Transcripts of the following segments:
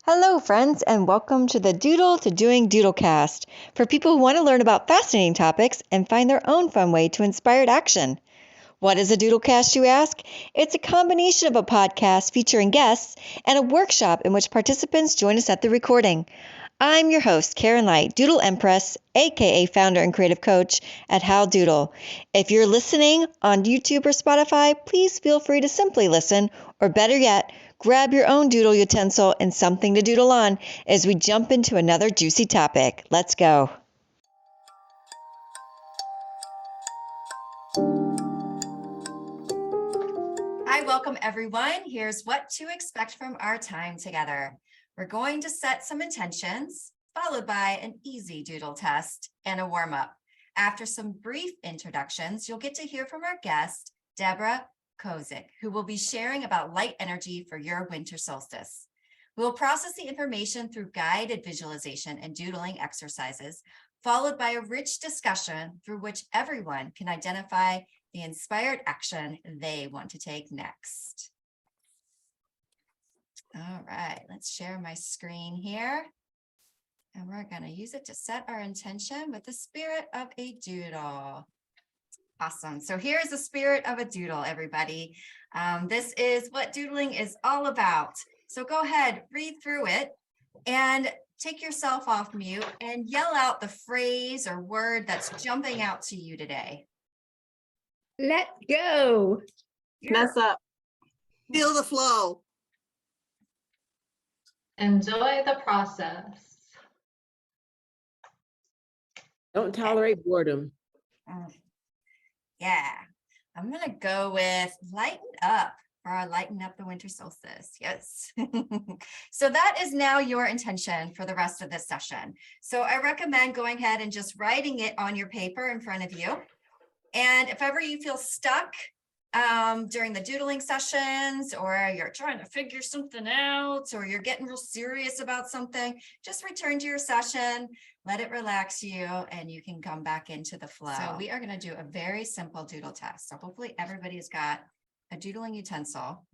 Hello, friends, and welcome to the Doodle-to-Doing Doodlecast for people who want to learn about fascinating topics and find their own fun way to inspired action. What is a Doodlecast, you ask? It's a combination of a podcast featuring guests and a workshop in which participants join us at the recording. I'm your host, Karen Light, Doodle Empress, aka founder and creative coach at How Doodle. If you're listening on YouTube or Spotify, please feel free to simply listen, or better yet, grab your own doodle utensil and something to doodle on as we jump into another juicy topic. Let's go. Hi, welcome everyone. Here's what to expect from our time together. We're going to set some intentions, followed by an easy doodle test and a warm-up. After some brief introductions, you'll get to hear from our guest, Deborah, Kozich, who will be sharing about light energy for your winter solstice. We'll process the information through guided visualization and doodling exercises, followed by a rich discussion through which everyone can identify the inspired action they want to take next. All right, let's share my screen here. And we're going to use it to set our intention with the spirit of a doodle. Awesome. So here's the spirit of a doodle, everybody. This is what doodling is all about. So go ahead, read through it and take yourself off mute and yell out the phrase or word that's jumping out to you today. Let go. Mess up. Feel the flow. Enjoy the process. Don't tolerate boredom. Yeah, I'm going to go with lighten up, or lighten up the winter solstice. Yes. So that is now your intention for the rest of this session. So I recommend going ahead and just writing it on your paper in front of you. And if ever you feel stuck during the doodling sessions, or you're trying to figure something out, or you're getting real serious about something, just return to your session, let it relax you, and you can come back into the flow. So we are going to do a very simple doodle test. So hopefully everybody's got a doodling utensil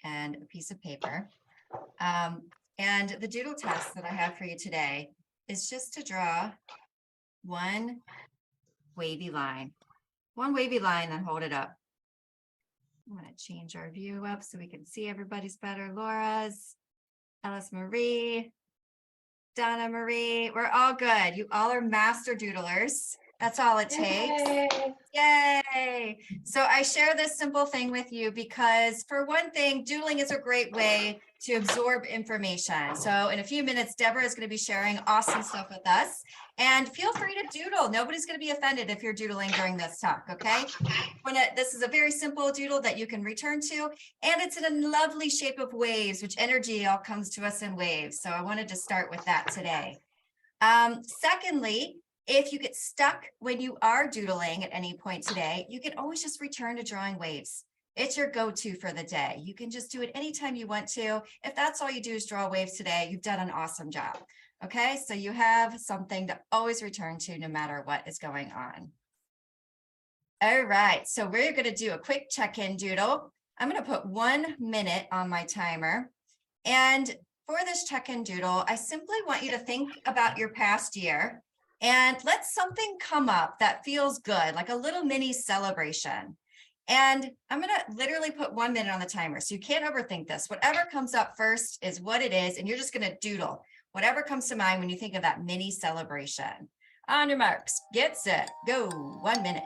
and a piece of paper. And the doodle test that I have for you today is just to draw one wavy line. One wavy line, then hold it up. I'm going to change our view up so we can see everybody's better. Laura's, Alice Marie, Donna Marie, we're all good. You all are master doodlers. That's all it takes. Yay. So I share this simple thing with you because, for one thing, doodling is a great way to absorb information. So in a few minutes, Deborah is going to be sharing awesome stuff with us. And feel free to doodle. Nobody's going to be offended if you're doodling during this talk, okay? This is a very simple doodle that you can return to, and it's in a lovely shape of waves, which energy all comes to us in waves. So I wanted to start with that today. Secondly, if you get stuck when you are doodling at any point today, you can always just return to drawing waves. It's your go-to for the day. You can just do it anytime you want to. If that's all you do is draw waves today, you've done an awesome job. Okay, so you have something to always return to no matter what is going on. All right, so we're going to do a quick check-in doodle. I'm going to put 1 minute on my timer. And for this check-in doodle, I simply want you to think about your past year and let something come up that feels good, like a little mini celebration. And I'm going to literally put 1 minute on the timer, so you can't overthink this. Whatever comes up first is what it is, and you're just going to doodle whatever comes to mind when you think of that mini celebration. On your marks, get set, go. 1 minute.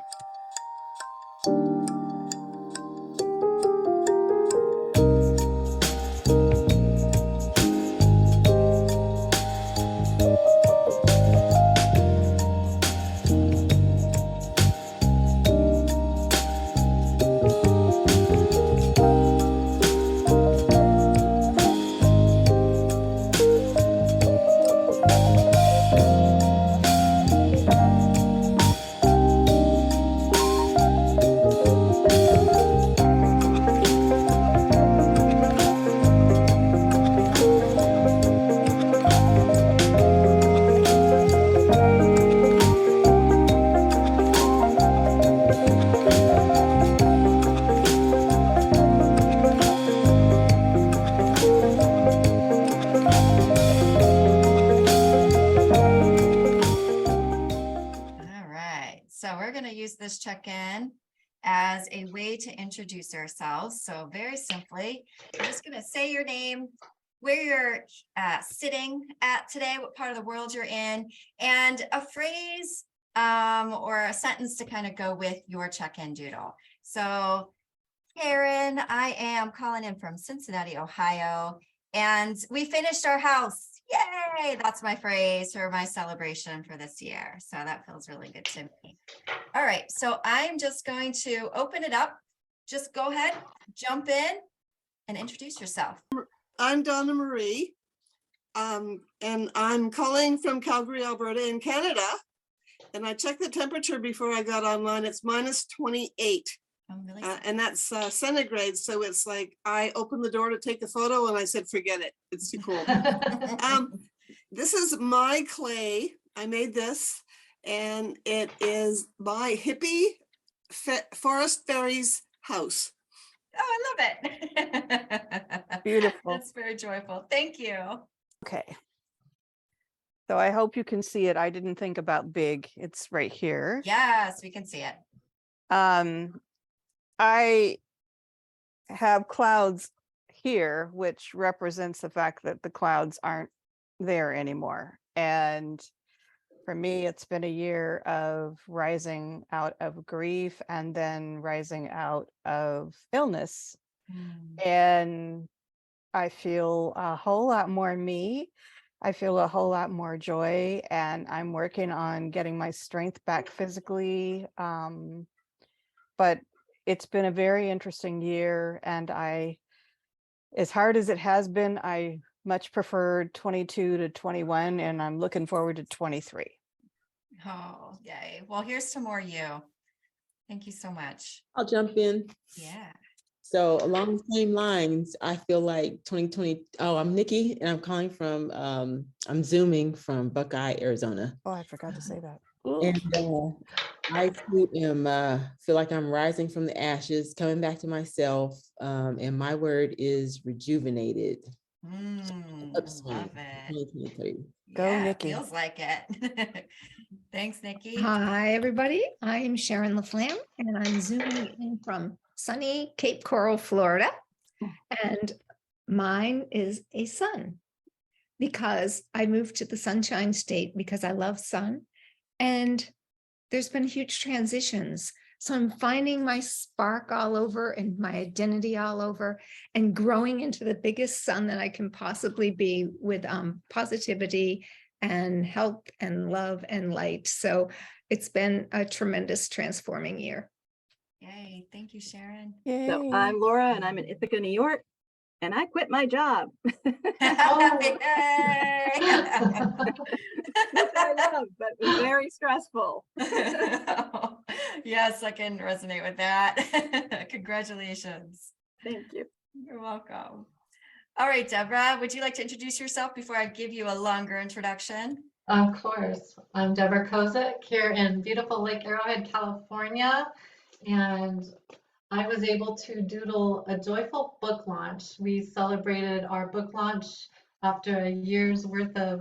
going to use this check-in as a way to introduce ourselves. So very simply, I'm just going to say your name, where you're sitting at today, what part of the world you're in, and a phrase or a sentence to kind of go with your check-in doodle. So Karen, I am calling in from Cincinnati, Ohio, and we finished our house. Yay! That's my phrase for my celebration for this year. So that feels really good to me. All right, so I'm just going to open it up. Just go ahead, jump in and introduce yourself. I'm Donna Marie, and I'm calling from Calgary, Alberta in Canada. And I checked the temperature before I got online. It's minus 28. Really And that's centigrade. So it's like I opened the door to take a photo and I said, forget it. It's too cool. This is my clay. I made this, and it is my hippie forest fairies house. Oh, I love it. Beautiful. That's very joyful. Thank you. Okay. So I hope you can see it. I didn't think about big. It's right here. Yes, we can see it. I have clouds here, which represents the fact that the clouds aren't there anymore. And for me, it's been a year of rising out of grief and then rising out of illness. And I feel a whole lot more me. I feel a whole lot more joy, and I'm working on getting my strength back physically. But it's been a very interesting year, and as hard as it has been, I much preferred 22 to 21, and I'm looking forward to 23. Oh, yay. Well, here's to more you. Thank you so much. I'll jump in. Yeah. So along the same lines, I feel like 2020. Oh, I'm Nikki, and I'm calling from, I'm Zooming from Buckeye, Arizona. Oh, I forgot to say that. And I too am, feel like I'm rising from the ashes, coming back to myself. And my word is rejuvenated. Upswing, Love it. 2023. Go, Yeah, Nikki. feels like it. Thanks, Nikki. Hi, everybody. I'm Sharon LaFlamme, and I'm zooming in from sunny Cape Coral, Florida. And mine is a sun, because I moved to the Sunshine State because I love sun. And there's been huge transitions. So I'm finding my spark all over and my identity all over and growing into the biggest sun that I can possibly be, with positivity and help and love and light. So it's been a tremendous transforming year. Yay. Thank you, Sharon. Yay. So I'm Laura, and I'm in Ithaca, New York, and I quit my job. Which I love, but it was very stressful. Yes, I can resonate with that. Congratulations. Thank you. You're welcome. All right, Deborah, would you like to introduce yourself before I give you a longer introduction? Of course. I'm Deborah Kozich here in beautiful Lake Arrowhead, California. And I was able to doodle a joyful book launch. We celebrated our book launch after a year's worth of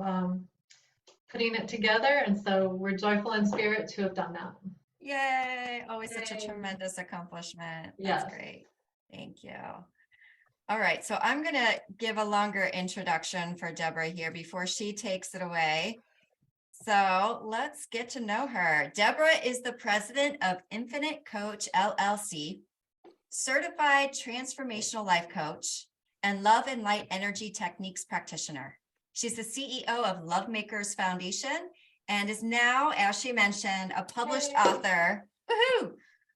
putting it together. And so we're joyful in spirit to have done that. Yay. Always such a Yay. tremendous accomplishment. Yes. That's great. Thank you. All right. So I'm going to give a longer introduction for Deborah here before she takes it away. So let's get to know her. Deborah is the president of Infinite Coach LLC, certified transformational life coach, and love and light energy techniques practitioner. She's the CEO of LoveMakers Foundation and is now, as she mentioned, a published author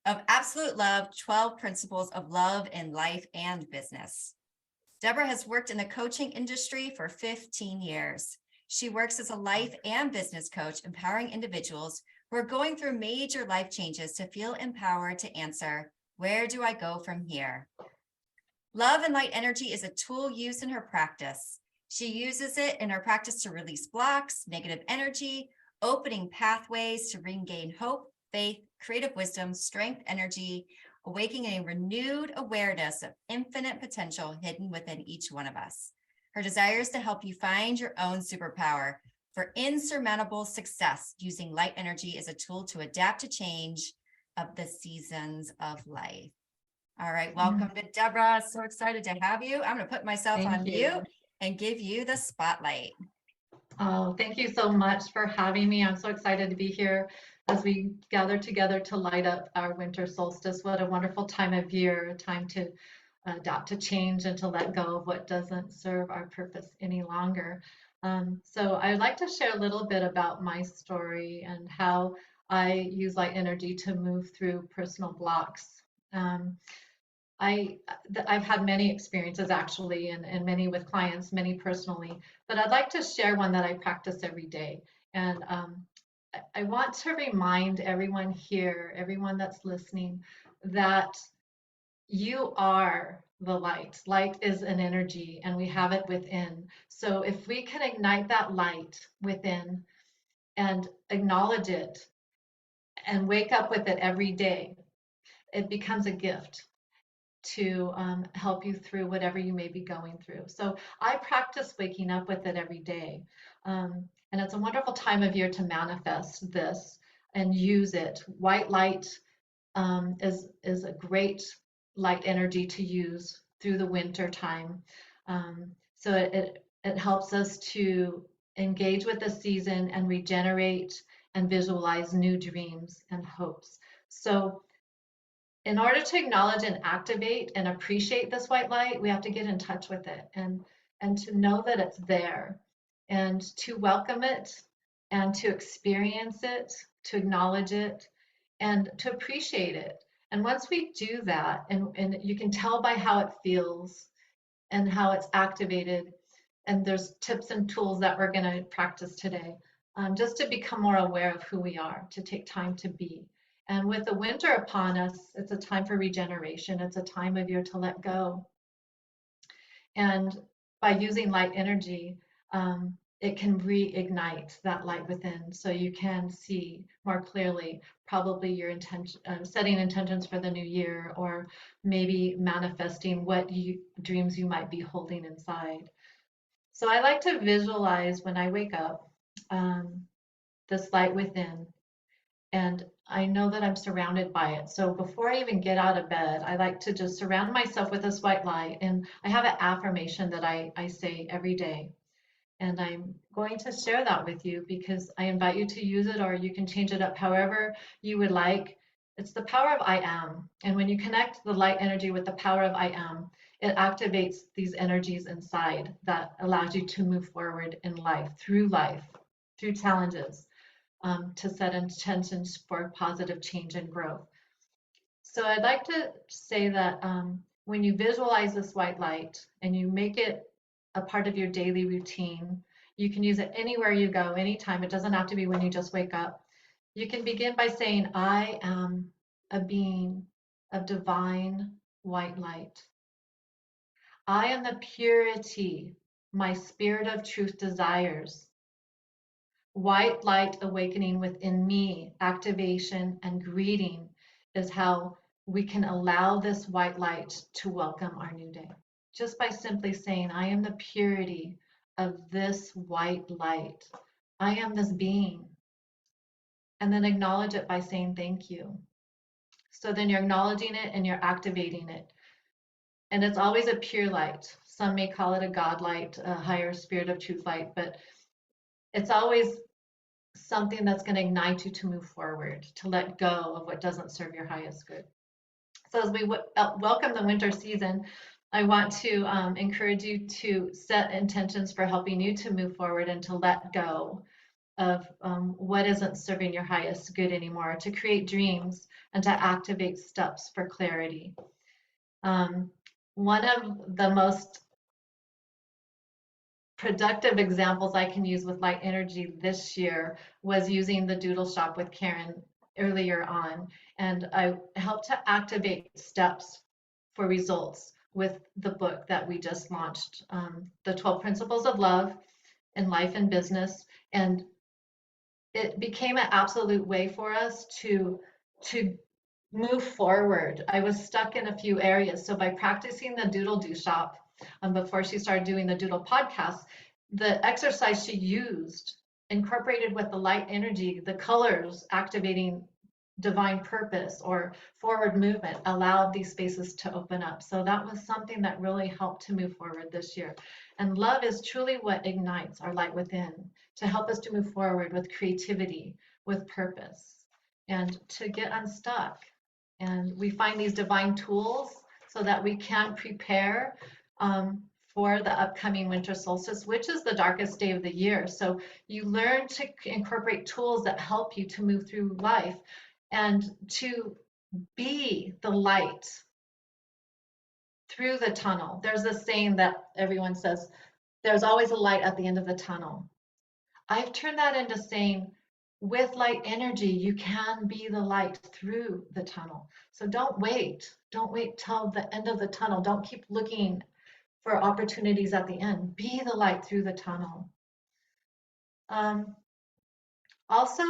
of Absolute Love, 12 Principles of Love in Life and Business. Deborah has worked in the coaching industry for 15 years. She works as a life and business coach, empowering individuals who are going through major life changes to feel empowered to answer, where do I go from here? Love and light energy is a tool used in her practice. She uses it in her practice to release blocks, negative energy, opening pathways to regain hope, faith, creative wisdom, strength, energy, awakening a renewed awareness of infinite potential hidden within each one of us. Her desire is to help you find your own superpower for insurmountable success, using light energy as a tool to adapt to change, of the seasons of life. All right, welcome to Deborah. So excited to have you. I'm going to put myself on mute and give you the spotlight. Oh, thank you so much for having me. I'm so excited to be here as we gather together to light up our winter solstice. What a wonderful time of year, a time to adapt to change and to let go of what doesn't serve our purpose any longer. So I'd like to share a little bit about my story and how I use light energy to move through personal blocks. I've had many experiences actually, and many with clients, many personally, but I'd like to share one that I practice every day. And I want to remind everyone here, everyone that's listening, that you are the light. Light is an energy and we have it within. So if we can ignite that light within and acknowledge it and wake up with it every day, it becomes a gift to help you through whatever you may be going through. So I practice waking up with it every day. And it's a wonderful time of year to manifest this and use it. White light is a great light energy to use through the winter time. So it helps us to engage with the season and regenerate and visualize new dreams and hopes. So in order to acknowledge and activate and appreciate this white light, we have to get in touch with it and to know that it's there and to welcome it and to experience it, to acknowledge it and to appreciate it. And once we do that, and you can tell by how it feels and how it's activated, and there's tips and tools that we're going to practice today, just to become more aware of who we are, to take time to be. And with the winter upon us, it's a time for regeneration. It's a time of year to let go. And by using light energy, it can reignite that light within, so you can see more clearly probably your intention, setting intentions for the new year, or maybe manifesting what dreams you might be holding inside. So I like to visualize when I wake up this light within, and I know that I'm surrounded by it. So before I even get out of bed, I like to just surround myself with this white light, and I have an affirmation that I say every day. And I'm going to share that with you because I invite you to use it, or you can change it up however you would like. It's the power of I am. And when you connect the light energy with the power of I am, it activates these energies inside that allows you to move forward in life, through challenges, to set intentions for positive change and growth. So I'd like to say that when you visualize this white light and you make it a part of your daily routine, you can use it anywhere you go, anytime. It doesn't have to be when you just wake up. You can begin by saying, I am a being of divine white light. I am the purity my spirit of truth desires. White light awakening within me, activation and greeting is how we can allow this white light to welcome our new day. Just by simply saying, I am the purity of this white light. I am this being. And then acknowledge it by saying thank you. So then you're acknowledging it and you're activating it. And it's always a pure light. Some may call it a God light, a higher spirit of truth light, but it's always something that's going to ignite you to move forward, to let go of what doesn't serve your highest good. So as we welcome the winter season, I want to encourage you to set intentions for helping you to move forward and to let go of what isn't serving your highest good anymore, to create dreams and to activate steps for clarity. One of the most productive examples I can use with light energy this year was using the Doodle shop with Karen earlier on. And I helped to activate steps for results with the book that we just launched, the 12 Principles of Love in Life and Business. And it became an absolute way for us to move forward. I was stuck in a few areas. So by practicing the Doodle-Do shop, before she started doing the Doodle podcast, the exercise she used incorporated with the light energy, the colors activating divine purpose or forward movement allowed these spaces to open up. So that was something that really helped to move forward this year. And love is truly what ignites our light within to help us to move forward with creativity, with purpose, and to get unstuck. And we find these divine tools so that we can prepare for the upcoming winter solstice, which is the darkest day of the year. So you learn to incorporate tools that help you to move through life and to be the light through the tunnel. There's this saying that everyone says, there's always a light at the end of the tunnel. I've turned that into saying, with light energy, you can be the light through the tunnel. So don't wait. Don't wait till the end of the tunnel. Don't keep looking for opportunities at the end. Be the light through the tunnel. Also,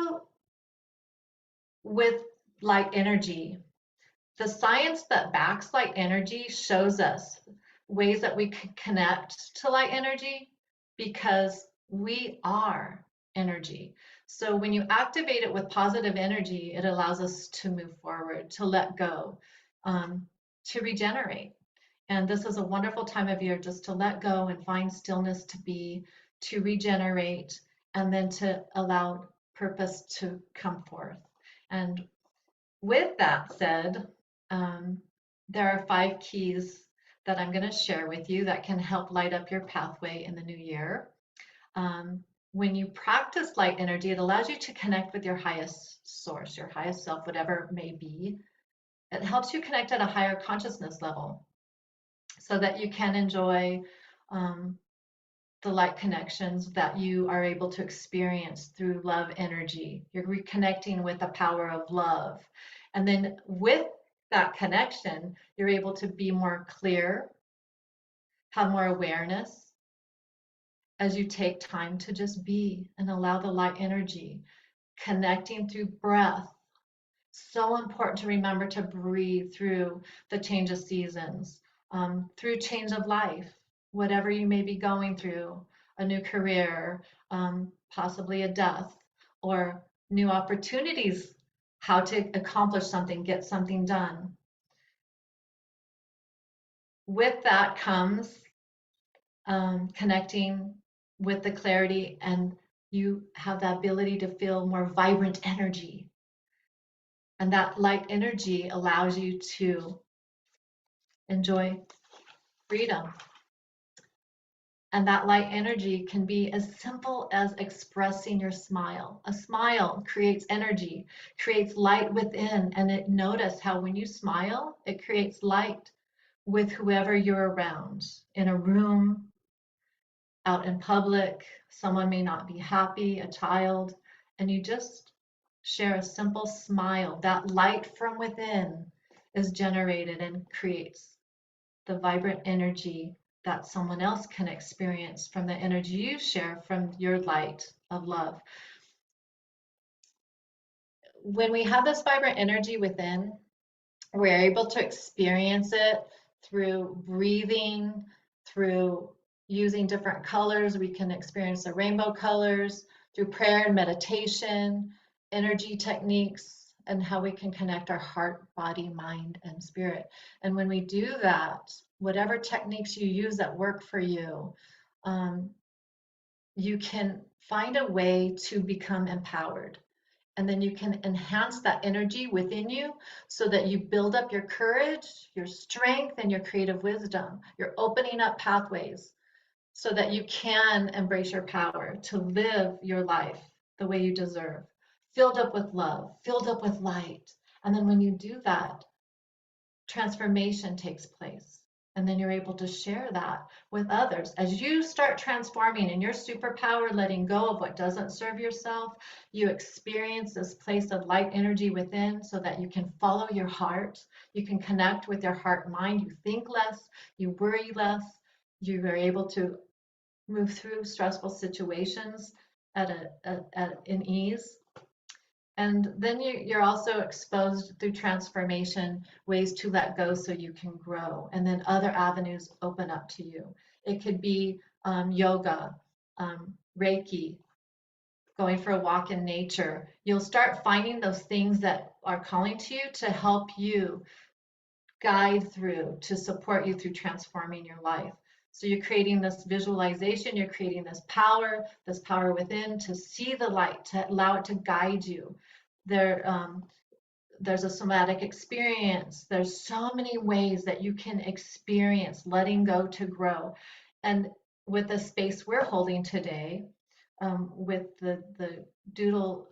with light energy, the science that backs light energy shows us ways that we can connect to light energy because we are energy. So when you activate it with positive energy, it allows us to move forward, to let go, to regenerate. And this is a wonderful time of year just to let go and find stillness to be, to regenerate, and then to allow purpose to come forth. And with that said, there are 5 keys that I'm going to share with you that can help light up your pathway in the new year. When you practice light energy, it allows you to connect with your highest source, your highest self, whatever it may be. It helps you connect at a higher consciousness level so that you can enjoy the light connections that you are able to experience through love energy. You're reconnecting with the power of love. And then with that connection, you're able to be more clear, have more awareness as you take time to just be and allow the light energy, connecting through breath. So important to remember to breathe through the change of seasons, through change of life, whatever you may be going through, a new career, possibly a death, or new opportunities, how to accomplish something, get something done. With that comes connecting with the clarity, and you have the ability to feel more vibrant energy. And that light energy allows you to enjoy freedom. And that light energy can be as simple as expressing your smile. A smile creates energy, creates light within, and notice how when you smile, it creates light with whoever you're around. In a room, out in public, someone may not be happy, a child, and you just share a simple smile. That light from within is generated and creates the vibrant energy that someone else can experience from the energy you share from your light of love. When we have this vibrant energy within, we're able to experience it through breathing, through using different colors. We can experience the rainbow colors through prayer and meditation, energy techniques, and how we can connect our heart, body, mind, and spirit. And when we do that, whatever techniques you use that work for you, you can find a way to become empowered. And then you can enhance that energy within you so that you build up your courage, your strength, and your creative wisdom. You're opening up pathways so that you can embrace your power to live your life the way you deserve, filled up with love, filled up with light. And then when you do that, transformation takes place. And then you're able to share that with others. As you start transforming in your superpower, letting go of what doesn't serve yourself, you experience this place of light energy within so that you can follow your heart. You can connect with your heart mind. You think less, you worry less. You are able to move through stressful situations in ease. And then you're also exposed through transformation, ways to let go so you can grow. And then other avenues open up to you. It could be yoga, Reiki, going for a walk in nature, you'll start finding those things that are calling to you to help you guide through, to support you through transforming your life. So you're creating this visualization, you're creating this power within to see the light, to allow it to guide you. There's a somatic experience. There's so many ways that you can experience letting go to grow. And with the space we're holding today, with the Doodle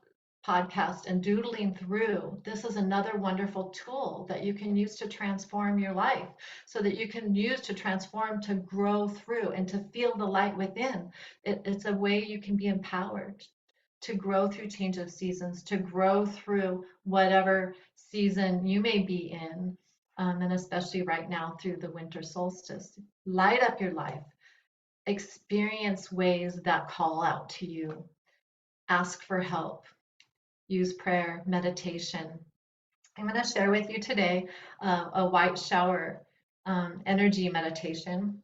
podcast and doodling through, this is another wonderful tool that you can use to transform your life, so that you can use to transform, to grow through, and to feel the light within. It's a way you can be empowered to grow through change of seasons, to grow through whatever season you may be in, and especially right now through the winter solstice. Light up your life. Experience ways that call out to you. Ask for help. Use prayer, meditation. I'm going to share with you today a white shower energy meditation.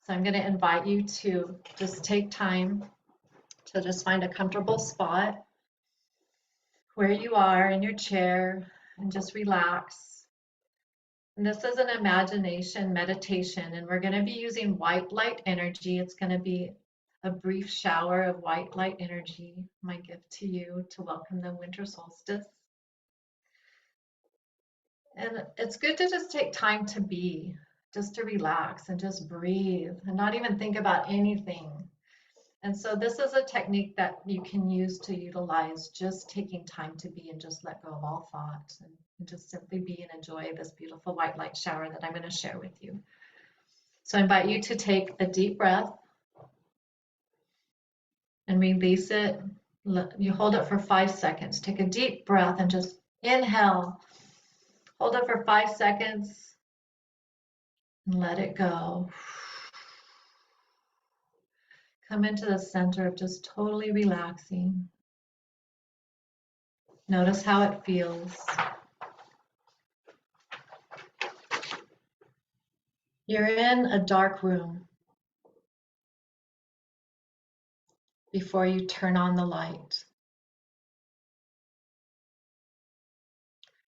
So I'm going to invite you to just take time to just find a comfortable spot where you are in your chair and just relax. And this is an imagination meditation, and we're going to be using white light energy. It's going to be a brief shower of white light energy, my gift to you to welcome the winter solstice. And it's good to just take time to be, just to relax and just breathe and not even think about anything. And so this is a technique that you can use to utilize just taking time to be and just let go of all thought and just simply be and enjoy this beautiful white light shower that I'm going to share with you. So I invite you to take a deep breath and release it. You hold it for 5 seconds. Take a deep breath and just inhale. Hold it for 5 seconds and let it go. Come into the center of just totally relaxing. Notice how it feels. You're in a dark room before you turn on the light.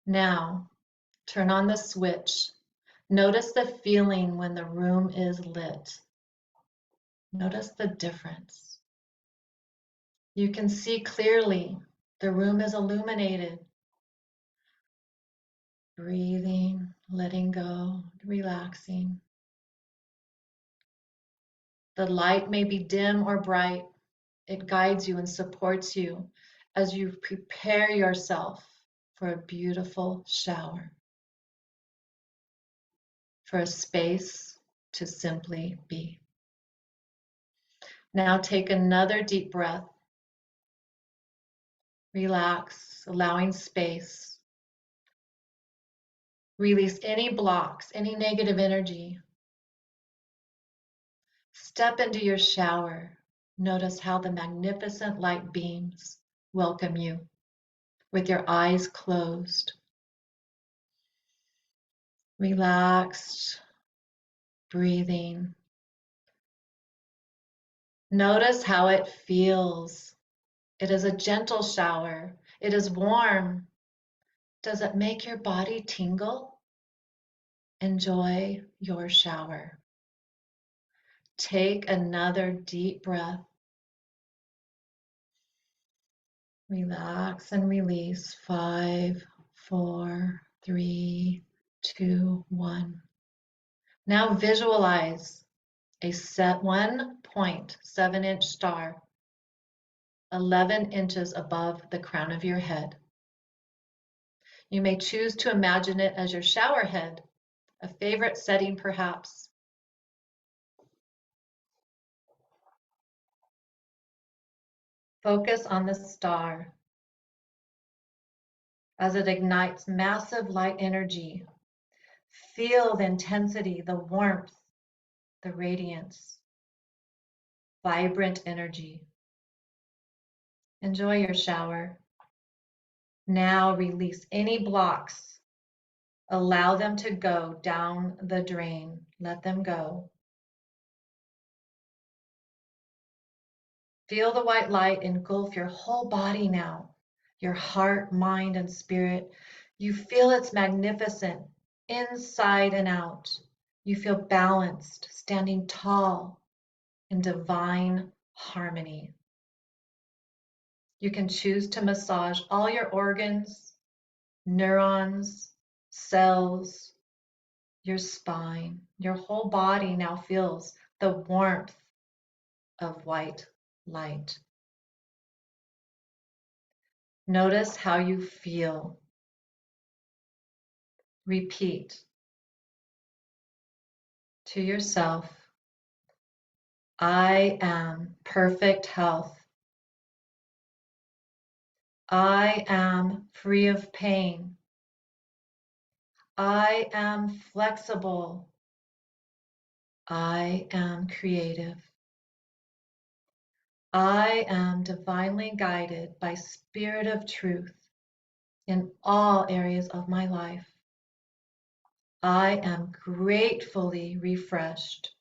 Now, turn on the switch. Notice the feeling when the room is lit. Notice the difference. You can see clearly the room is illuminated. Breathing, letting go, relaxing. The light may be dim or bright. It guides you and supports you as you prepare yourself for a beautiful shower, for a space to simply be. Now take another deep breath. Relax, allowing space. Release any blocks, any negative energy. Step into your shower. Notice how the magnificent light beams welcome you with your eyes closed. Relaxed, breathing. Notice how it feels. It is a gentle shower. It is warm. Does it make your body tingle? Enjoy your shower. Take another deep breath. Relax and release. 5, 4, 3, 2, 1. Now visualize a 1.7-inch star 11 inches above the crown of your head. You may choose to imagine it as your shower head, a favorite setting perhaps. Focus on the star as it ignites massive light energy. Feel the intensity, the warmth, the radiance, vibrant energy. Enjoy your shower. Now release any blocks. Allow them to go down the drain. Let them go. Feel the white light engulf your whole body now, your heart, mind, and spirit. You feel its magnificent inside and out. You feel balanced, standing tall in divine harmony. You can choose to massage all your organs, neurons, cells, your spine. Your whole body now feels the warmth of white light. Notice how you feel. Repeat to yourself, I am perfect health. I am free of pain. I am flexible. I am creative. I am divinely guided by Spirit of Truth in all areas of my life. I am gratefully refreshed,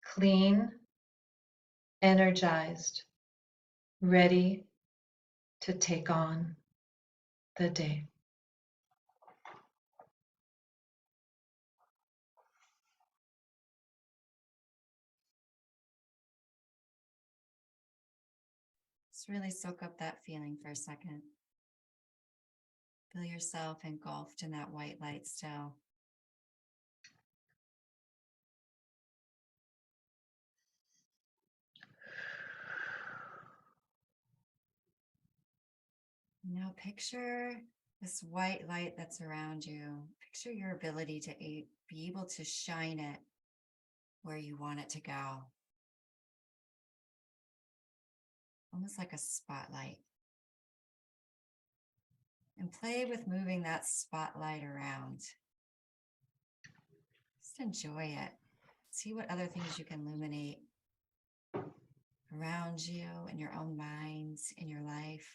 clean, energized, ready to take on the day. Just really soak up that feeling for a second. Feel yourself engulfed in that white light still. Now picture this white light that's around you. Picture your ability to be able to shine it where you want it to go. Almost like a spotlight. And play with moving that spotlight around. Just enjoy it. See what other things you can illuminate around you, in your own minds, in your life.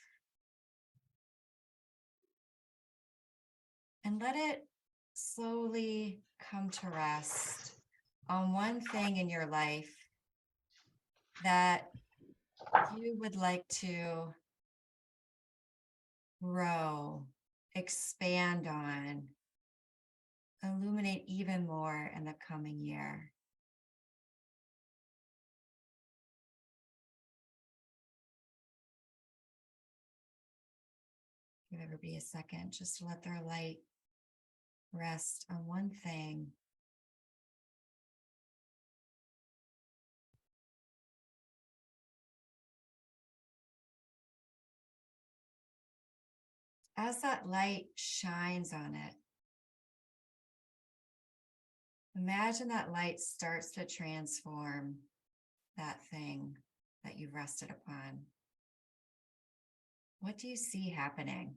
And let it slowly come to rest on one thing in your life that you would like to grow, expand on, illuminate even more in the coming year. Give everybody a second just to let their light rest on one thing. As that light shines on it, imagine that light starts to transform that thing that you've rested upon. What do you see happening?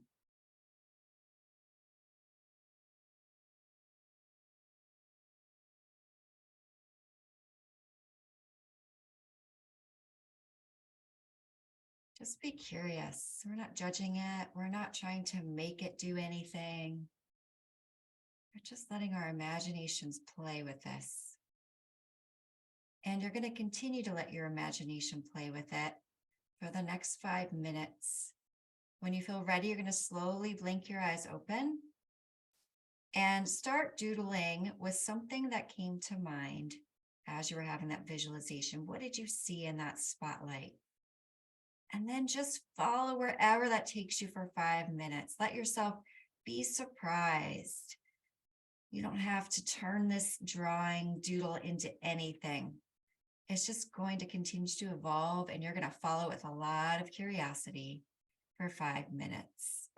Just be curious. We're not judging it. We're not trying to make it do anything. We're just letting our imaginations play with this. And you're going to continue to let your imagination play with it for the next 5 minutes. When you feel ready, you're going to slowly blink your eyes open and start doodling with something that came to mind as you were having that visualization. What did you see in that spotlight? And then just follow wherever that takes you for 5 minutes. Let yourself be surprised. You don't have to turn this drawing doodle into anything. It's just going to continue to evolve, and you're going to follow with a lot of curiosity for 5 minutes.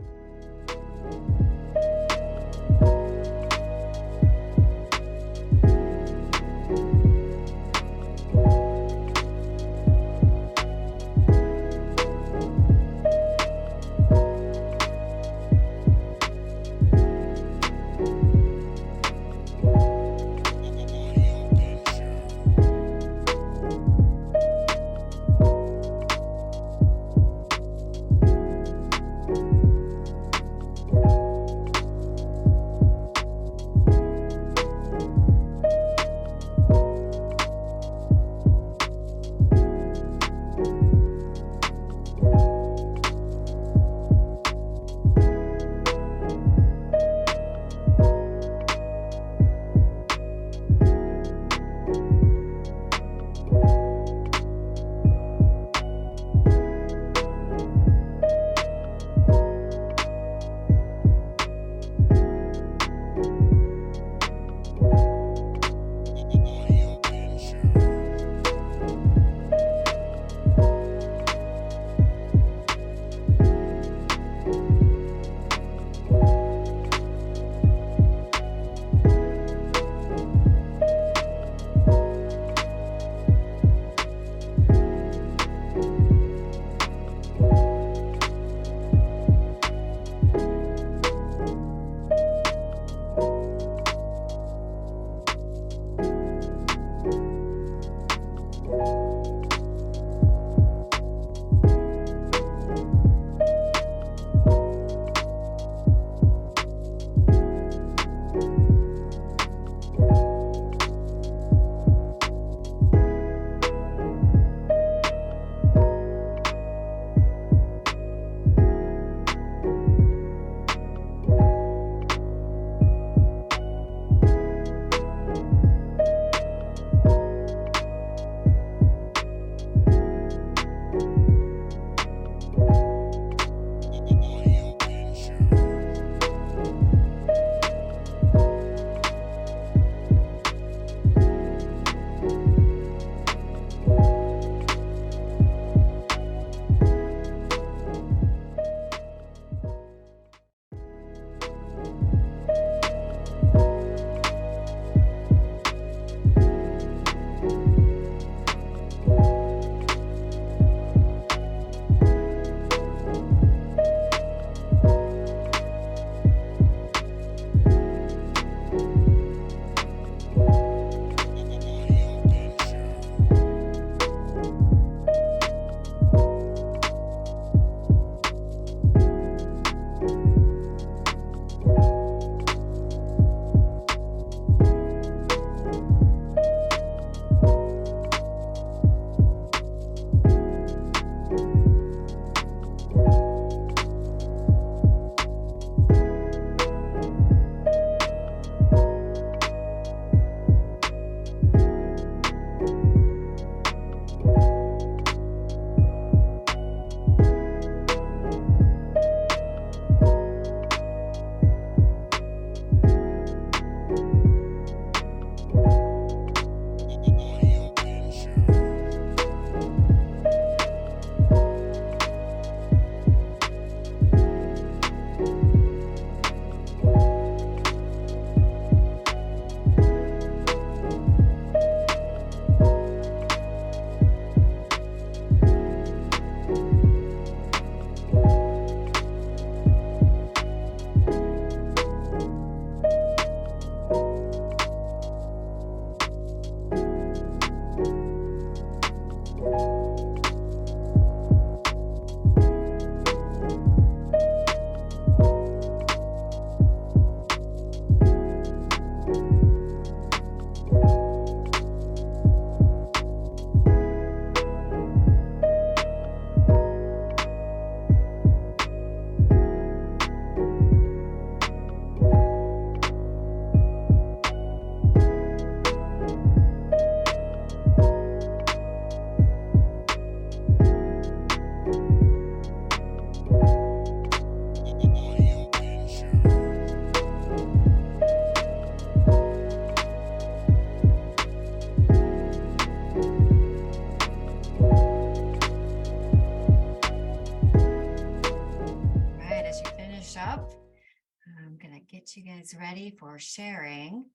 get you guys ready for sharing.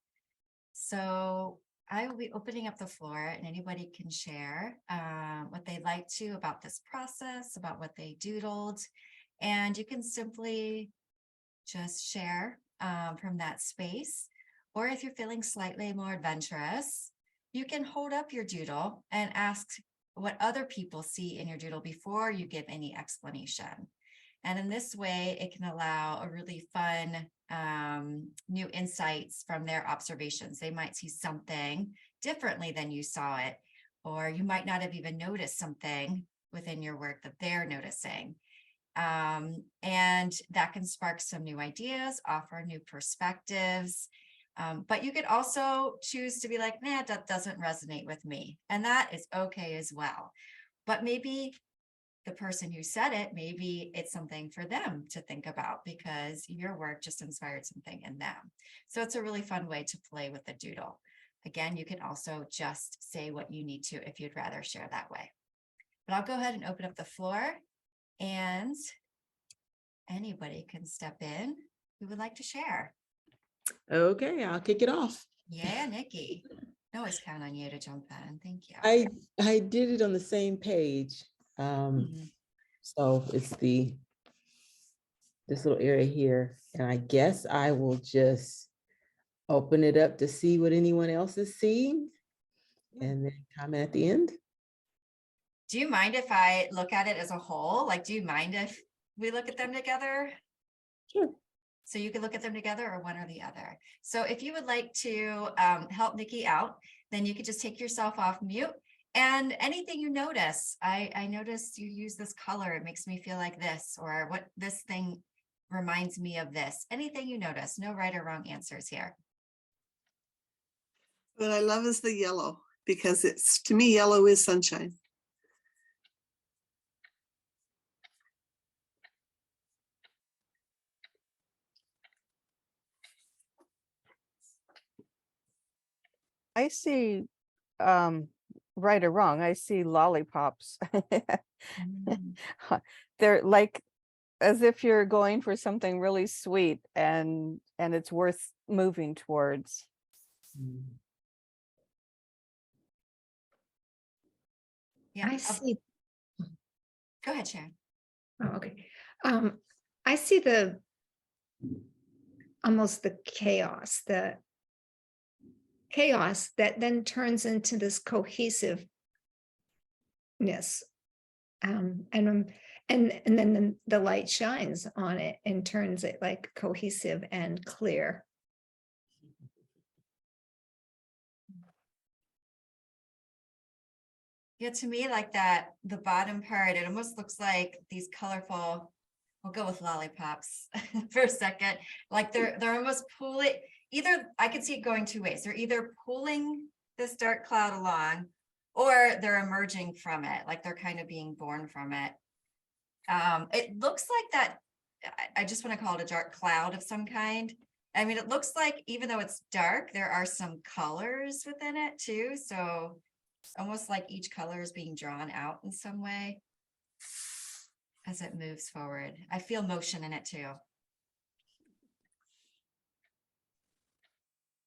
So I will be opening up the floor and anybody can share what they'd like to about this process, about what they doodled. And you can simply just share from that space. Or if you're feeling slightly more adventurous, you can hold up your doodle and ask what other people see in your doodle before you give any explanation. And in this way, it can allow a really fun new insights from their observations. They might see something differently than you saw it, or you might not have even noticed something within your work that they're noticing. And that can spark some new ideas, offer new perspectives. But you could also choose to be like, nah, that doesn't resonate with me. And that is okay as well. But maybe the person who said it, maybe it's something for them to think about because your work just inspired something in them. So it's a really fun way to play with the doodle. Again, you can also just say what you need to if you'd rather share that way. But I'll go ahead and open up the floor and anybody can step in who would like to share. Okay, I'll kick it off. Yeah, Nikki. I always count on you to jump in. Thank you. I did it on the same page. So it's this little area here, and I guess I will just open it up to see what anyone else is seeing and then comment at the end. Do you mind if I look at it as a whole? Like, do you mind if we look at them together? Sure. So you can look at them together or one or the other. So if you would like to help Nikki out, then you could just take yourself off mute. And anything you notice, I noticed you use this color, it makes me feel like this, or what this thing reminds me of this. Anything you notice, no right or wrong answers here. What I love is the yellow, because it's, to me, yellow is sunshine. I see, right or wrong, I see lollipops. They're like as if you're going for something really sweet and it's worth moving towards. Yeah, I see. go ahead, Sharon. Oh, okay. I see almost the chaos that then turns into this cohesiveness. And then the light shines on it and turns it like cohesive and clear. Yeah, to me, like that, the bottom part, it almost looks like these colorful, we'll go with lollipops for a second. Like they're almost pulling, either I could see it going two ways. They're either pulling this dark cloud along or they're emerging from it, like they're kind of being born from it. It looks like that, I just want to call it a dark cloud of some kind. I mean, it looks like even though it's dark, there are some colors within it too. So it's almost like each color is being drawn out in some way as it moves forward. I feel motion in it too.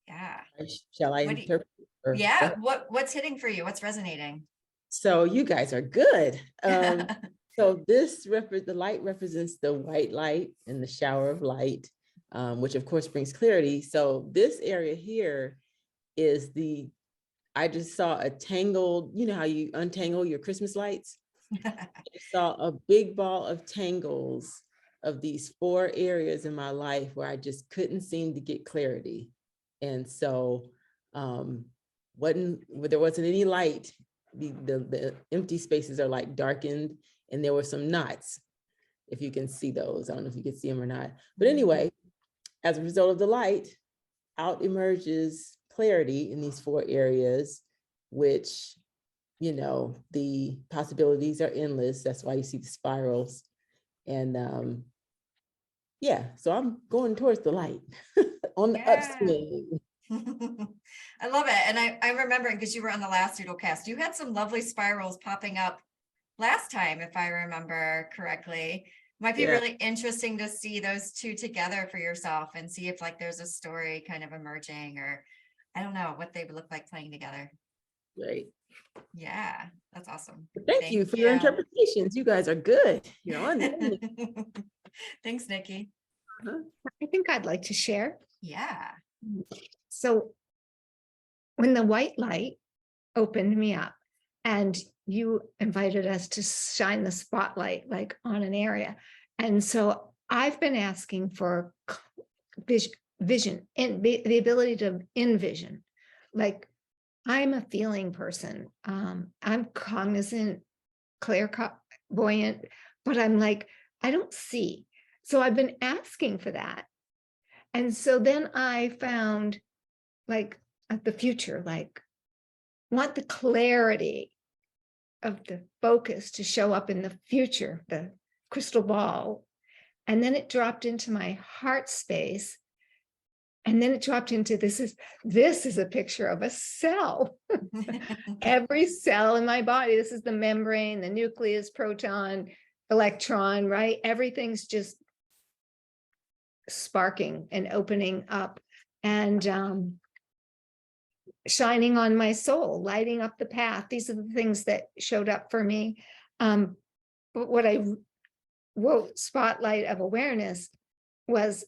Yeah. Shall I interpret? Yeah. What's hitting for you? What's resonating? So you guys are good. So the light represents the white light and the shower of light, which of course brings clarity. So this area here is I just saw a tangled, you know how you untangle your Christmas lights? I saw a big ball of tangles of these 4 areas in my life where I just couldn't seem to get clarity. And so there wasn't any light. The empty spaces are like darkened, and there were some knots, if you can see those. I don't know if you can see them or not. But anyway, as a result of the light, out emerges clarity in these 4 areas, which, you know, the possibilities are endless. That's why you see the spirals. And yeah, so I'm going towards the light on the upswing. I love it. And I'm remembering, because you were on the last Doodlecast, you had some lovely spirals popping up last time, if I remember correctly. Might be Yeah. really interesting to see those two together for yourself and see if like there's a story kind of emerging, or I don't know what they would look like playing together. Great. Yeah, that's awesome. Thank you for your interpretations. You guys are good. You're on there. Thanks, Nikki. I think I'd like to share. Yeah. So when the white light opened me up and you invited us to shine the spotlight like on an area. And so I've been asking for vision and the ability to envision. Like I'm a feeling person. I'm cognizant, clairvoyant, but I'm like, I don't see. So I've been asking for that. And so then I found like the future, like want the clarity of the focus to show up in the future, the crystal ball. And then it dropped into my heart space. And then it dropped into this is a picture of a cell. Every cell in my body, this is the membrane, the nucleus, proton, electron, right? Everything's just sparking and opening up and shining on my soul, lighting up the path. These are the things that showed up for me. But what I wrote, Spotlight of Awareness, was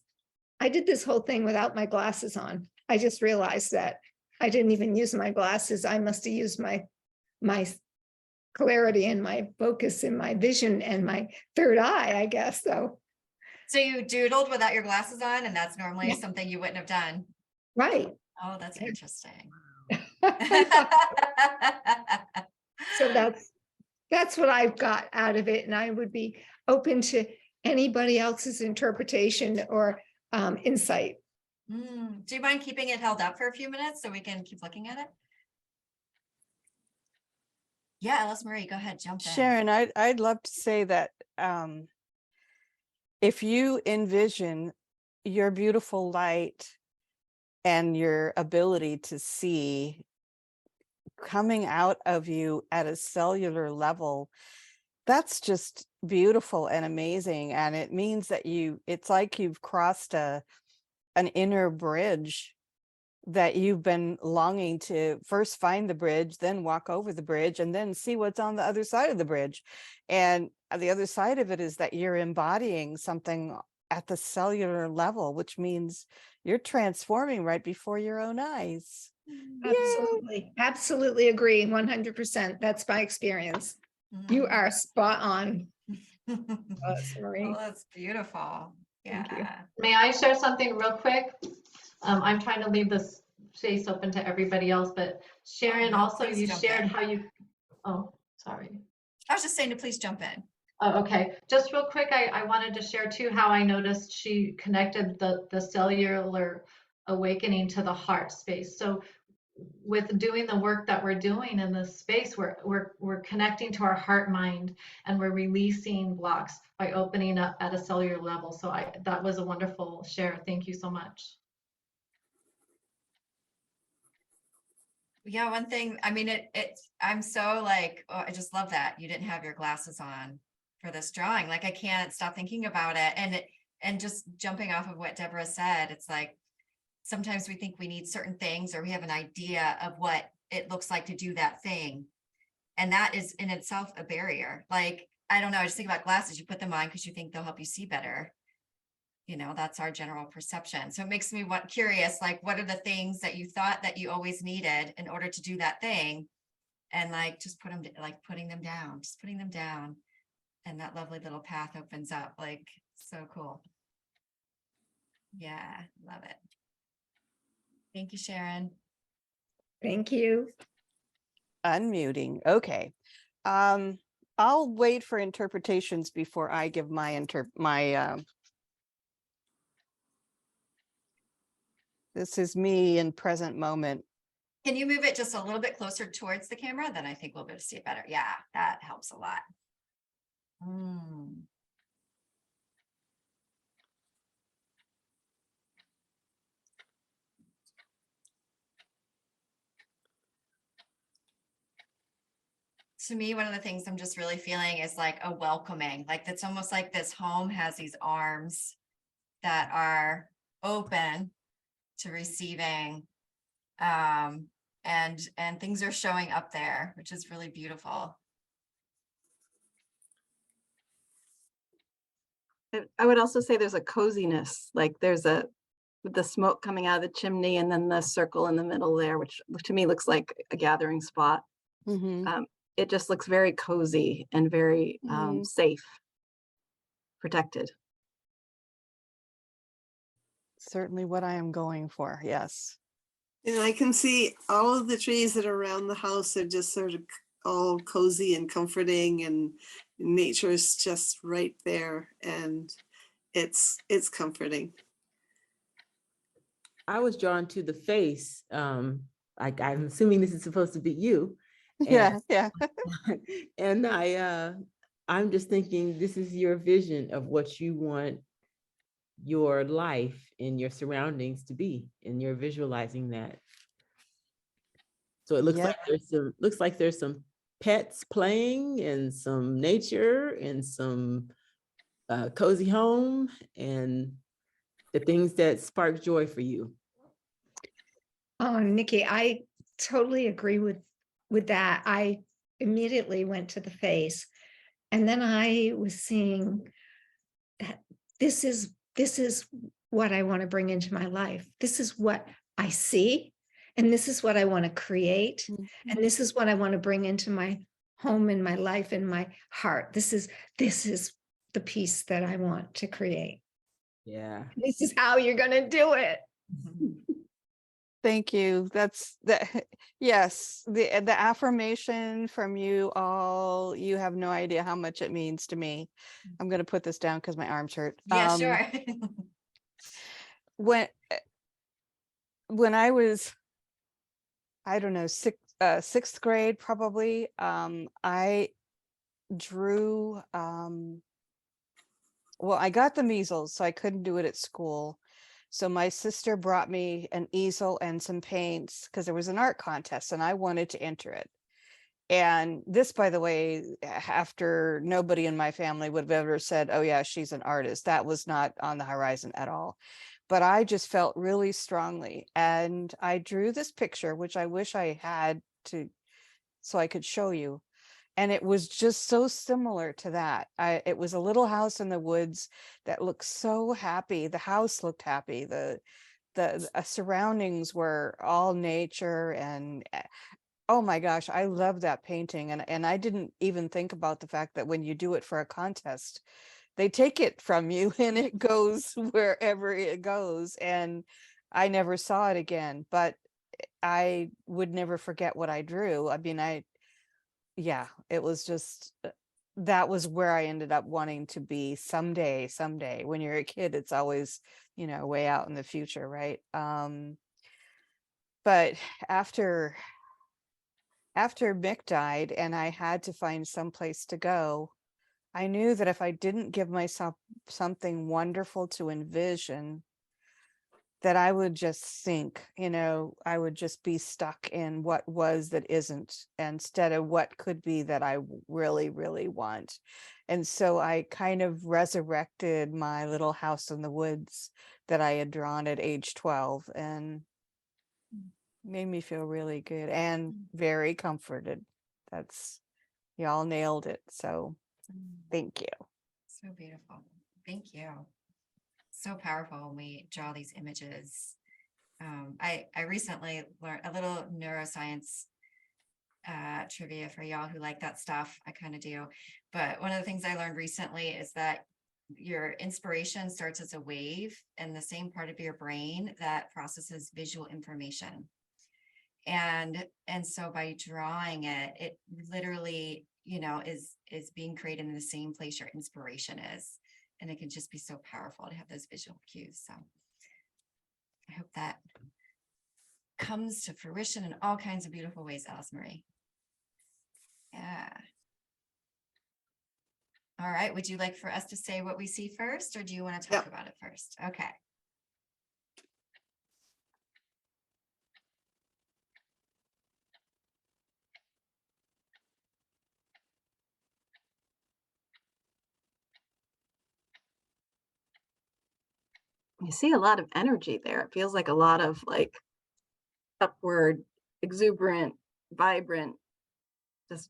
I did this whole thing without my glasses on. I just realized that I didn't even use my glasses. I must have used my clarity and my focus and my vision and my third eye, I guess. So you doodled without your glasses on, and that's normally Yeah. something you wouldn't have done. Right. Oh, that's interesting. So that's what I've got out of it. And I would be open to anybody else's interpretation or insight. Do you mind keeping it held up for a few minutes so we can keep looking at it? Yeah, Alice Marie, go ahead, jump in. Sharon, I'd love to say that if you envision your beautiful light and your ability to see coming out of you at a cellular level, that's just beautiful and amazing. And it means that it's like you've crossed an inner bridge that you've been longing to first find the bridge, then walk over the bridge, and then see what's on the other side of the bridge. And the other side of it is that you're embodying something at the cellular level, which means you're transforming right before your own eyes. Absolutely. Absolutely agree. 100%. That's my experience. You are spot on. Marie. Oh, that's beautiful. Thank you. Yeah. May I share something real quick? I'm trying to leave this space open to everybody else, but Sharon, no, also please you jump shared in. how you, oh, sorry. I was just saying to please jump in. Oh, okay. Just real quick, I wanted to share too how I noticed she connected the cellular awakening to the heart space. So with doing the work that we're doing in this space, we're connecting to our heart mind, and we're releasing blocks by opening up at a cellular level. So that was a wonderful share. Thank you so much. Yeah, one thing, I mean, I'm so like, oh, I just love that you didn't have your glasses on for this drawing. Like, I can't stop thinking about it. And just jumping off of what Deborah said, it's like, sometimes we think we need certain things, or we have an idea of what it looks like to do that thing. And that is in itself a barrier. Like, I don't know, I just think about glasses, you put them on because you think they'll help you see better. You know, that's our general perception. So it makes me curious, like, what are the things that you thought that you always needed in order to do that thing? And like, just putting them down. And that lovely little path opens up. Like, so cool. Yeah, love it. Thank you, Sharon. Thank you. Unmuting. Okay. I'll wait for interpretations before I give my this is me in present moment. Can you move it just a little bit closer towards the camera? Then I think we'll be able to see it better. Yeah, that helps a lot. to me, one of the things I'm just really feeling is like a welcoming, like it's almost like this home has these arms that are open to receiving, and things are showing up there, which is really beautiful. I would also say there's a coziness, like there's the smoke coming out of the chimney and then the circle in the middle there, which to me looks like a gathering spot. Mhm. It just looks very cozy and very Mhm. safe, protected. Certainly what I am going for. Yes. And I can see all of the trees that are around the house are just sort of all cozy and comforting, and nature is just right there, and it's comforting. I was drawn to the face. I'm assuming this is supposed to be you. Yeah. Yeah. And I'm just thinking this is your vision of what you want your life and your surroundings to be, and you're visualizing that. So it looks Yeah. like there's some pets playing and some nature and some cozy home and the things that spark joy for you. Oh, Nikki, I totally agree with that. I immediately went to the face, and then I was seeing that this is what I want to bring into my life. This is what I see, and this is what I want to create, and this is what I want to bring into my home and my life and my heart. This is the piece that I want to create. Yeah. This is how you're going to do it. Thank you. That's that. Yes, the affirmation from you all. You have no idea how much it means to me. I'm going to put this down because my arms hurt. Yeah, sure. When I was, I don't know, sixth grade probably, I drew. Well, I got the measles, so I couldn't do it at school. So my sister brought me an easel and some paints because there was an art contest and I wanted to enter it. And this, by the way, after nobody in my family would have ever said, oh yeah, she's an artist. That was not on the horizon at all. But I just felt really strongly. And I drew this picture, which I wish I had so I could show you. And it was just so similar to that. It was a little house in the woods that looked so happy. The house looked happy. The surroundings were all nature, and oh my gosh, I love that painting. And I didn't even think about the fact that when you do it for a contest, they take it from you and it goes wherever it goes. And I never saw it again, but I would never forget what I drew. I mean, yeah, it was just, that was where I ended up wanting to be someday. When you're a kid, it's always, way out in the future, right? But after Mick died and I had to find some place to go, I knew that if I didn't give myself something wonderful to envision, that I would just sink, I would just be stuck in what was that isn't, instead of what could be that I really, really want. And so I kind of resurrected my little house in the woods that I had drawn at age 12, and made me feel really good and very comforted. Y'all nailed it. So thank you. So beautiful. Thank you. So powerful when we draw these images. I recently learned a little neuroscience trivia for y'all who like that stuff. I kind of do. But one of the things I learned recently is that your inspiration starts as a wave in the same part of your brain that processes visual information. And so by drawing it, it literally, is being created in the same place your inspiration is. And it can just be so powerful to have those visual cues. So I hope that comes to fruition in all kinds of beautiful ways, Alice Marie. Yeah. All right. Would you like for us to say what we see first, or do you want to talk about it first? Okay. You see a lot of energy there. It feels like a lot of like upward, exuberant, vibrant, just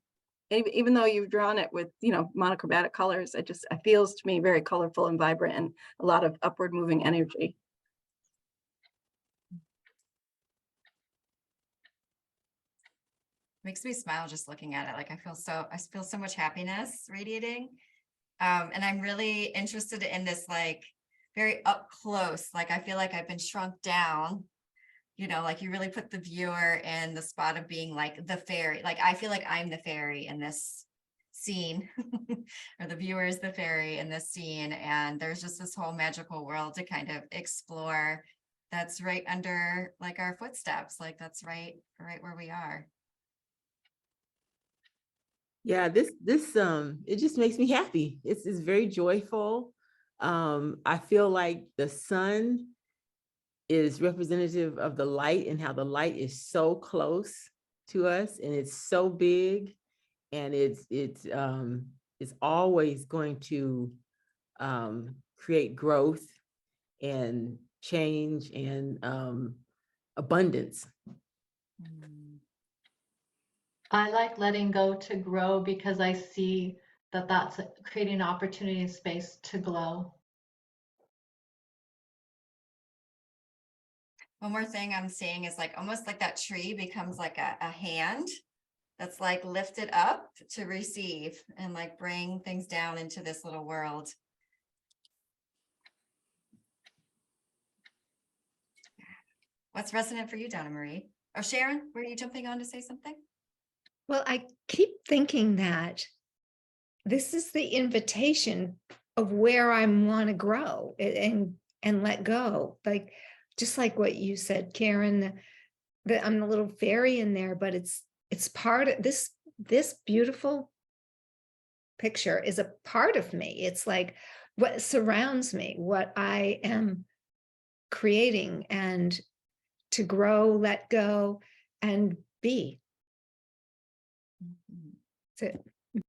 even though you've drawn it with, you know, monochromatic colors, it feels to me very colorful and vibrant and a lot of upward moving energy. Makes me smile just looking at it. Like I feel so much happiness radiating. And I'm really interested in this, like very up close. Like I feel like I've been shrunk down, you know, like you really put the viewer in the spot of being like the fairy. Like I feel like I'm the fairy in this scene or the viewer is the fairy in this scene. And there's just this whole magical world to kind of explore that's right under like our footsteps. Like that's right where we are. Yeah, this it just makes me happy. It's very joyful. I feel like the sun is representative of the light and how the light is so close to us and it's so big, and it's always going to create growth and change and abundance. I like letting go to grow because I see that that's creating opportunity and space to glow. One more thing I'm seeing is like almost like that tree becomes like a hand that's like lifted up to receive and like bring things down into this little world. What's resonant for you, Donna Marie? Or Sharon, were you jumping on to say something? Well, I keep thinking that this is the invitation of where I want to grow and let go. Like, just like what you said, Karen, that I'm the little fairy in there, but it's part of this beautiful picture is a part of me. It's like what surrounds me, what I am creating, and to grow, let go, and be. That's it.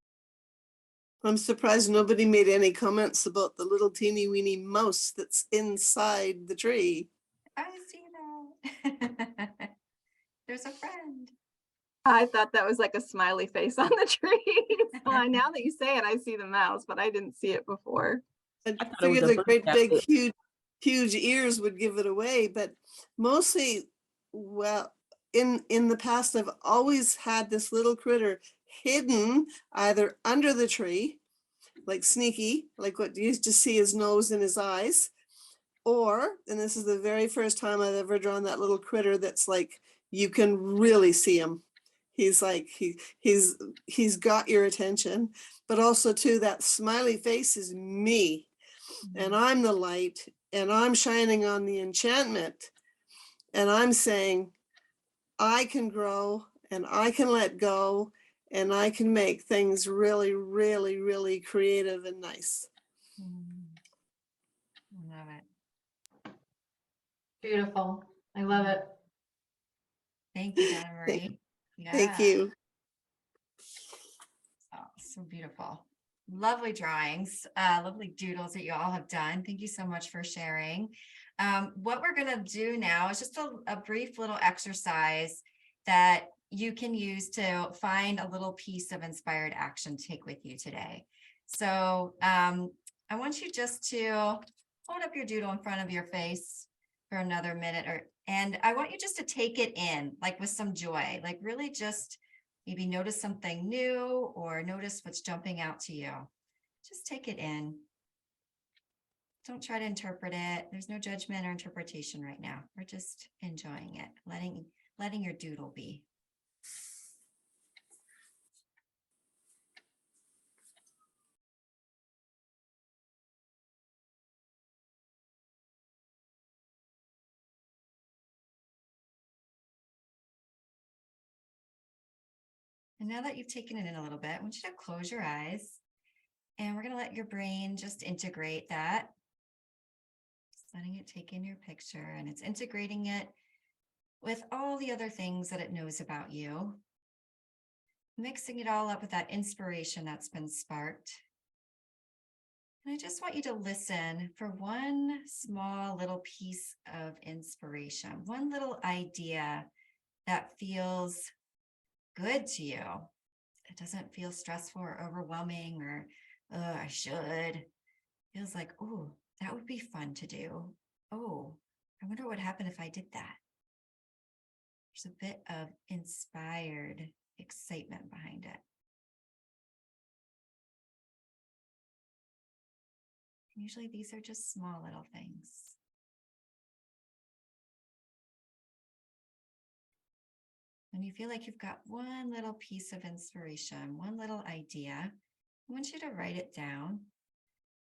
I'm surprised nobody made any comments about the little teeny weeny mouse that's inside the tree. I see that. There's a friend. I thought that was like a smiley face on the tree. So now that you say it, I see the mouse, but I didn't see it before. I thought it was figured a the bird great that big was- huge ears would give it away, but mostly, well, in the past, I've always had this little critter hidden either under the tree, like sneaky, like what you used to see his nose and his eyes, or, and this is the very first time I've ever drawn that little critter that's like, you can really see him. He's like, he's got your attention, but also too, that smiley face is me, and I'm the light, and I'm shining on the enchantment, and I'm saying, I can grow, and I can let go, and I can make things really, really, really creative and nice. Love it. Beautiful. I love it. Thank you, Donna Marie. Thank you. Oh, so beautiful. Lovely drawings, lovely doodles that you all have done. Thank you so much for sharing. What we're going to do now is just a brief little exercise that you can use to find a little piece of inspired action to take with you today. So I want you just to hold up your doodle in front of your face for another minute, and I want you just to take it in, like with some joy, like really just maybe notice something new or notice what's jumping out to you. Just take it in. Don't try to interpret it. There's no judgment or interpretation right now. We're just enjoying it, letting your doodle be. And now that you've taken it in a little bit, I want you to close your eyes, and we're going to let your brain just integrate that. Just letting it take in your picture, and it's integrating it with all the other things that it knows about you, mixing it all up with that inspiration that's been sparked. And I just want you to listen for one small little piece of inspiration, one little idea that feels good to you. It doesn't feel stressful or overwhelming or, oh, I should. It feels like, oh, that would be fun to do. Oh, I wonder what would happen if I did that. There's a bit of inspired excitement behind it. Usually these are just small little things. When you feel like you've got one little piece of inspiration, one little idea, I want you to write it down.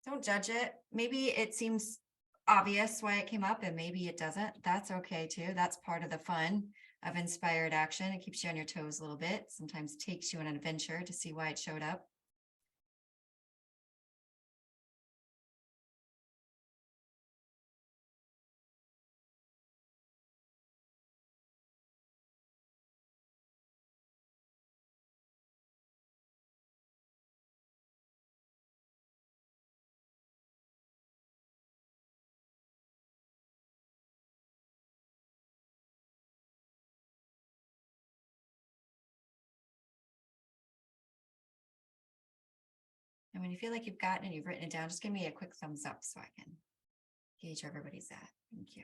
Don't judge it. Maybe it seems obvious why it came up and maybe it doesn't. That's okay too. That's part of the fun of inspired action. It keeps you on your toes a little bit. Sometimes takes you on an adventure to see why it showed up. And when you feel like you've gotten it, you've written it down, just give me a quick thumbs up so I can gauge where everybody's at. Thank you.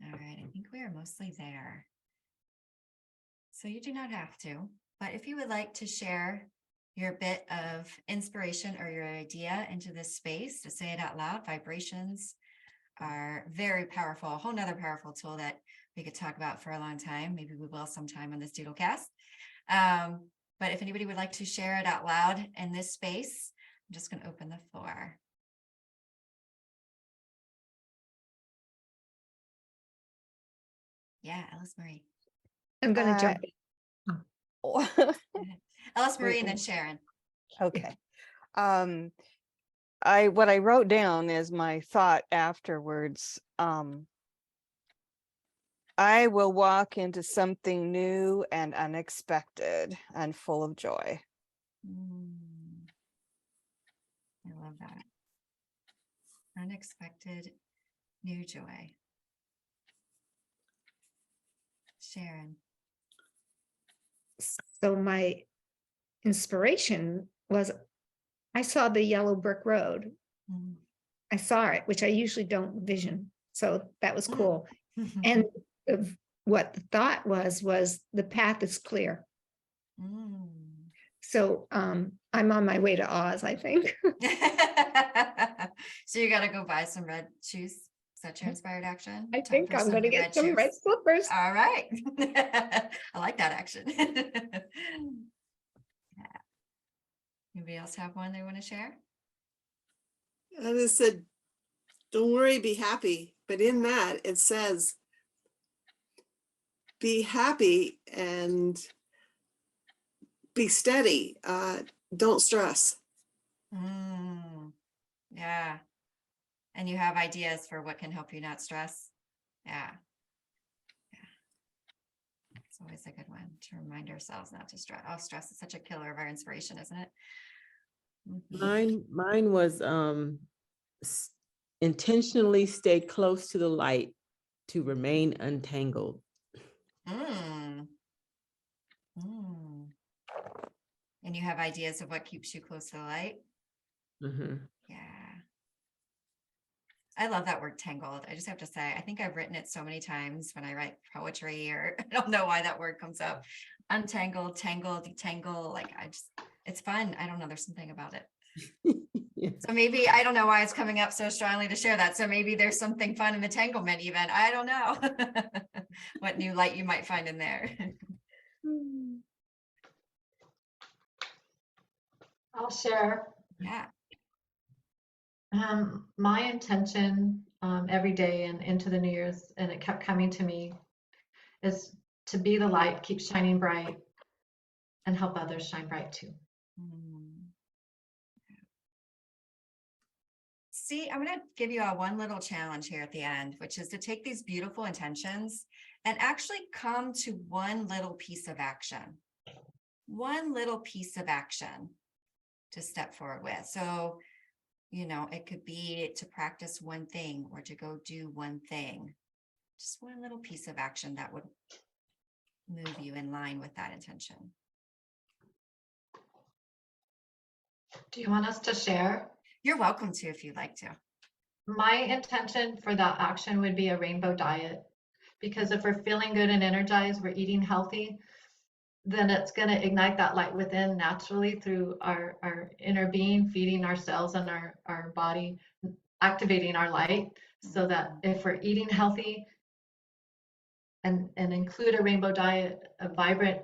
All right, I think we are mostly there. So you do not have to, but if you would like to share your bit of inspiration or your idea into this space to say it out loud, vibrations are very powerful, a whole nother powerful tool that we could talk about for a long time. Maybe we will sometime on this Doodlecast. But if anybody would like to share it out loud in this space, I'm just going to open the floor. Yeah, Alice Marie. I'm going to jump in. Alice Marie Wait, and then Sharon. Okay. What I wrote down is my thought afterwards. I will walk into something new and unexpected and full of joy. I love that. Unexpected new joy. Sharon. So my inspiration was, I saw the yellow brick road. I saw it, which I usually don't vision. So that was cool. And what the thought was the path is clear. So I'm on my way to Oz, I think. So you got to go buy some red shoes. Is that your inspired action? I think I'm going to get some red slippers. All right. I like that action. Anybody else have one they want to share? I just said, don't worry, be happy. But in that, it says, be happy and be steady. Don't stress. Yeah. And you have ideas for what can help you not stress. Yeah. It's always a good one to remind ourselves not to stress. Oh, stress is such a killer of our inspiration, isn't it? Mine was intentionally stay close to the light to remain untangled. And you have ideas of what keeps you close to the light? Yeah. I love that word tangled. I just have to say, I think I've written it so many times when I write poetry, or I don't know why that word comes up. Untangled, tangled, detangle. Like it's fun. I don't know. There's something about it. Yeah. So maybe, I don't know why it's coming up so strongly to share that. So maybe there's something fun in the tanglement even. I don't know what new light you might find in there. I'll share. Yeah. My intention every day and into the New Year's, and it kept coming to me, is to be the light, keep shining bright, and help others shine bright too. See, I'm going to give you one little challenge here at the end, which is to take these beautiful intentions and actually come to one little piece of action. One little piece of action to step forward with. So, you know, it could be to practice one thing or to go do one thing. Just one little piece of action that would move you in line with that intention. Do you want us to share? You're welcome to if you'd like to. My intention for that action would be a rainbow diet, because if we're feeling good and energized, we're eating healthy, then it's going to ignite that light within naturally through our inner being, feeding our cells and our body, activating our light, so that if we're eating healthy and include a rainbow diet, a vibrant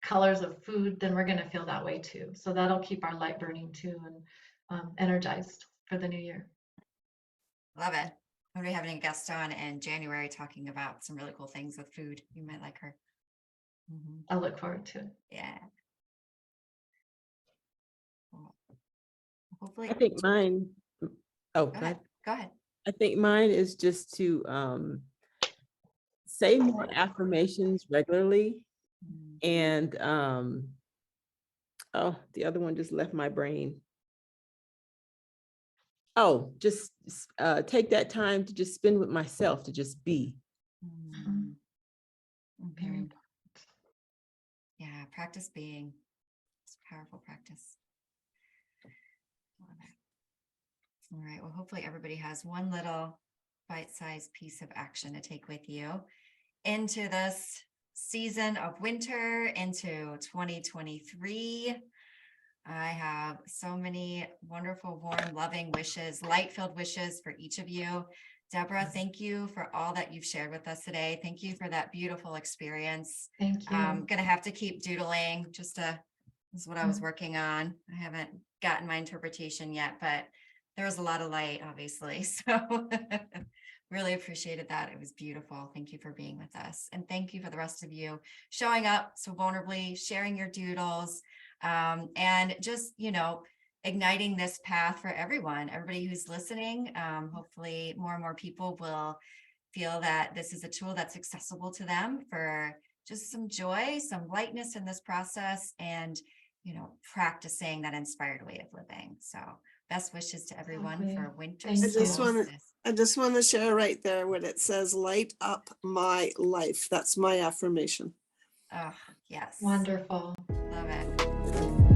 colors of food, then we're going to feel that way too. So that'll keep our light burning too, and energized for the new year. Love it. We'll be having a guest on in January talking about some really cool things with food. You might like her. I look forward to it. Yeah. Cool. Hopefully. I think mine, oh, Go ahead. Go ahead. I think mine is just to say more affirmations regularly. And oh, the other one just left my brain. Oh, just take that time to just spend with myself, to just be. Very important. Yeah, practice being. It's a powerful practice. Love it. All right, well, hopefully everybody has one little bite-sized piece of action to take with you into this season of winter, into 2023. I have so many wonderful, warm, loving wishes, light-filled wishes for each of you. Deborah, thank you for all that you've shared with us today. Thank you for that beautiful experience. Thank you. I'm going to have to keep doodling. This is what I was working on. I haven't gotten my interpretation yet, but there was a lot of light, obviously. So really appreciated that. It was beautiful. Thank you for being with us. And thank you for the rest of you showing up so vulnerably, sharing your doodles, and just, you know, igniting this path for everybody who's listening. Hopefully more and more people will feel that this is a tool that's accessible to them for just some joy, some lightness in this process, and, you know, practicing that inspired way of living. So best wishes to everyone for winter solstice. I just want to share right there what it says, light up my life. That's my affirmation. Oh, yes. Wonderful. Love it.